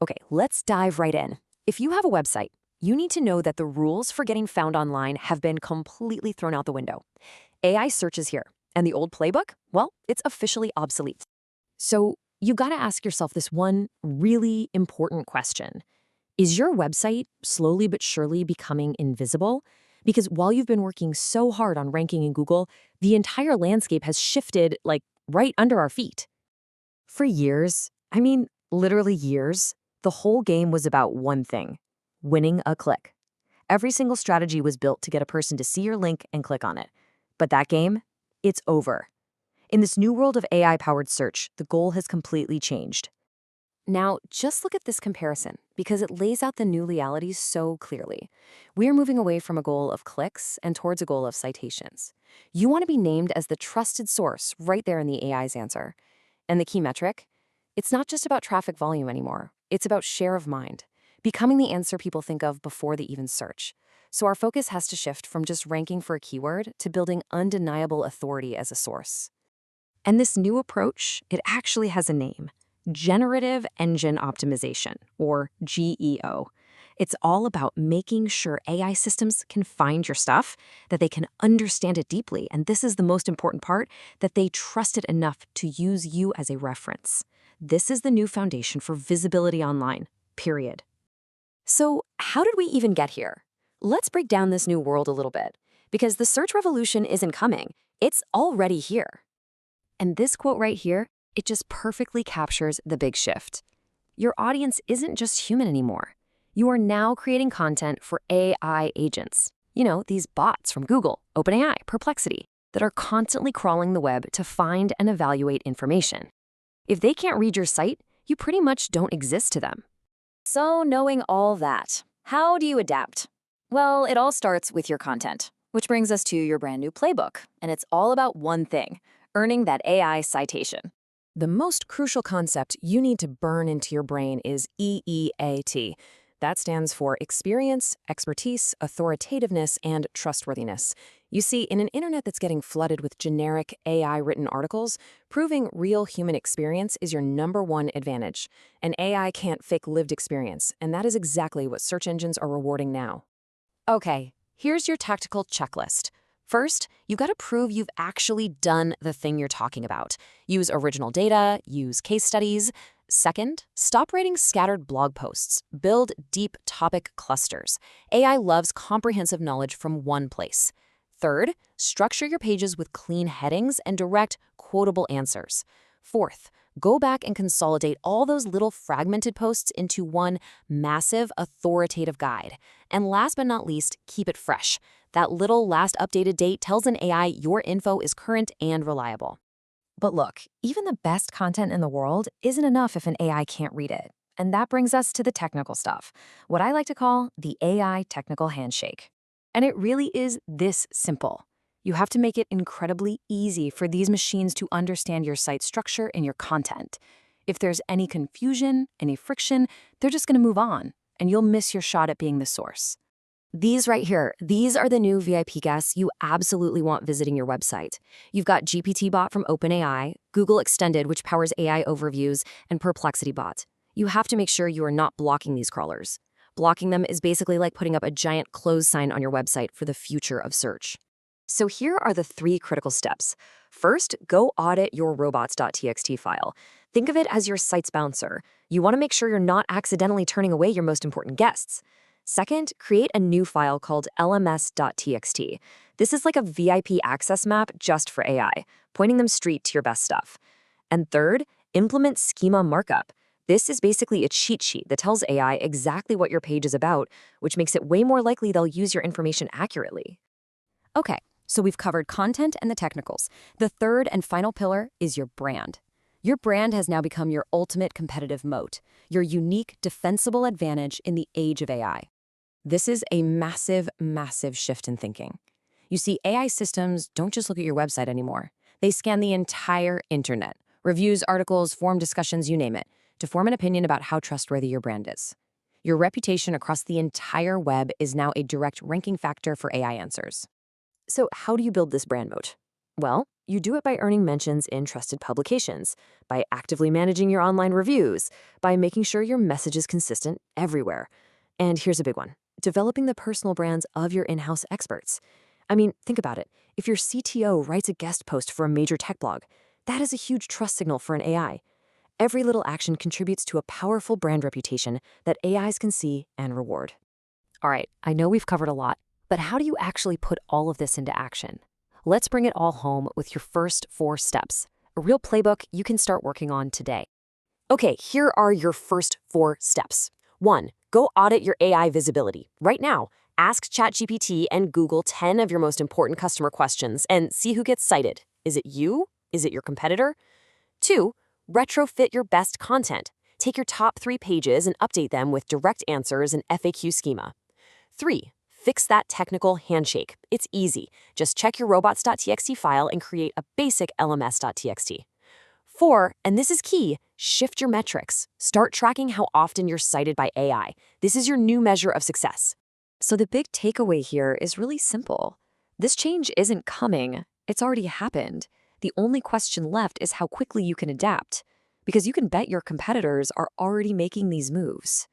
Okay, let's dive right in. If you have a website, you need to know that the rules for getting found online have been completely thrown out the window. AI search is here, and the old playbook, well, it's officially obsolete. So you gotta ask yourself this one really important question. Is your website slowly but surely becoming invisible? Because while you've been working so hard on ranking in Google, the entire landscape has shifted like right under our feet. For years, literally years, the whole game was about one thing: winning a click. Every single strategy was built to get a person to see your link and click on it. But that game, it's over. In this new world of AI-powered search, the goal has completely changed. Now, just look at this comparison because it lays out the new realities so clearly. We're moving away from a goal of clicks and towards a goal of citations. You want to be named as the trusted source right there in the AI's answer. And the key metric? It's not just about traffic volume anymore. It's about share of mind, becoming the answer people think of before they even search. So our focus has to shift from just ranking for a keyword to building undeniable authority as a source. And this new approach, it actually has a name: Generative Engine Optimization, or GEO. It's all about making sure AI systems can find your stuff, that they can understand it deeply, and this is the most important part, that they trust it enough to use you as a reference. This is the new foundation for visibility online, period. So how did we even get here? Let's break down this new world a little bit, because the search revolution isn't coming, it's already here. And this quote right here, it just perfectly captures the big shift. Your audience isn't just human anymore. You are now creating content for AI agents. These bots from Google, OpenAI, Perplexity, that are constantly crawling the web to find and evaluate information. If they can't read your site, you pretty much don't exist to them. So knowing all that, how do you adapt? Well, it all starts with your content, which brings us to your brand new playbook. And it's all about one thing: earning that AI citation. The most crucial concept you need to burn into your brain is EEAT. That stands for experience, expertise, authoritativeness, and trustworthiness. You see, in an internet that's getting flooded with generic AI-written articles, proving real human experience is your #1 advantage. And AI can't fake lived experience, and that is exactly what search engines are rewarding now. Okay, here's your tactical checklist. First, you gotta prove you've actually done the thing you're talking about. Use original data, use case studies. Second, stop writing scattered blog posts. Build deep topic clusters. AI loves comprehensive knowledge from one place. Third, structure your pages with clean headings and direct, quotable answers. Fourth, go back and consolidate all those little fragmented posts into one massive, authoritative guide. And last but not least, keep it fresh. That little last updated date tells an AI your info is current and reliable. But look, even the best content in the world isn't enough if an AI can't read it. And that brings us to the technical stuff, what I like to call the AI technical handshake. And it really is this simple. You have to make it incredibly easy for these machines to understand your site structure and your content. If there's any confusion, any friction, they're just going to move on, and you'll miss your shot at being the source. These right here, these are the new VIP guests you absolutely want visiting your website. You've got GPT Bot from OpenAI, Google Extended, which powers AI overviews, and Perplexity Bot. You have to make sure you are not blocking these crawlers. Blocking them is basically like putting up a giant close sign on your website for the future of search. So here are the 3 critical steps. First, go audit your robots.txt file. Think of it as your site's bouncer. You want to make sure you're not accidentally turning away your most important guests. Second, create a new file called lms.txt. This is like a VIP access map just for AI, pointing them straight to your best stuff. And third, implement schema markup. This is basically a cheat sheet that tells AI exactly what your page is about, which makes it way more likely they'll use your information accurately. Okay, so we've covered content and the technicals. The third and final pillar is your brand. Your brand has now become your ultimate competitive moat, your unique, defensible advantage in the age of AI. This is a massive, massive shift in thinking. You see, AI systems don't just look at your website anymore. They scan the entire internet, reviews, articles, forum discussions, you name it, to form an opinion about how trustworthy your brand is. Your reputation across the entire web is now a direct ranking factor for AI answers. So how do you build this brand moat? Well, you do it by earning mentions in trusted publications, by actively managing your online reviews, by making sure your message is consistent everywhere. And here's a big one: developing the personal brands of your in house experts. I mean, think about it. If your CTO writes a guest post for a major tech blog, that is a huge trust signal for an AI. Every little action contributes to a powerful brand reputation that AIs can see and reward. All right, I know we've covered a lot, but how do you actually put all of this into action? Let's bring it all home with your first 4 steps, a real playbook you can start working on today. Okay, here are your first 4 steps. 1. Go audit your AI visibility. Right now, ask ChatGPT and Google 10 of your most important customer questions and see who gets cited. Is it you? Is it your competitor? 2. Retrofit your best content. Take your top 3 pages and update them with direct answers and FAQ schema. 3. Fix that technical handshake. It's easy. Just check your robots.txt file and create a basic LMS.txt. 4, and this is key, shift your metrics. Start tracking how often you're cited by AI. This is your new measure of success. So the big takeaway here is really simple. This change isn't coming. It's already happened. The only question left is how quickly you can adapt, because you can bet your competitors are already making these moves.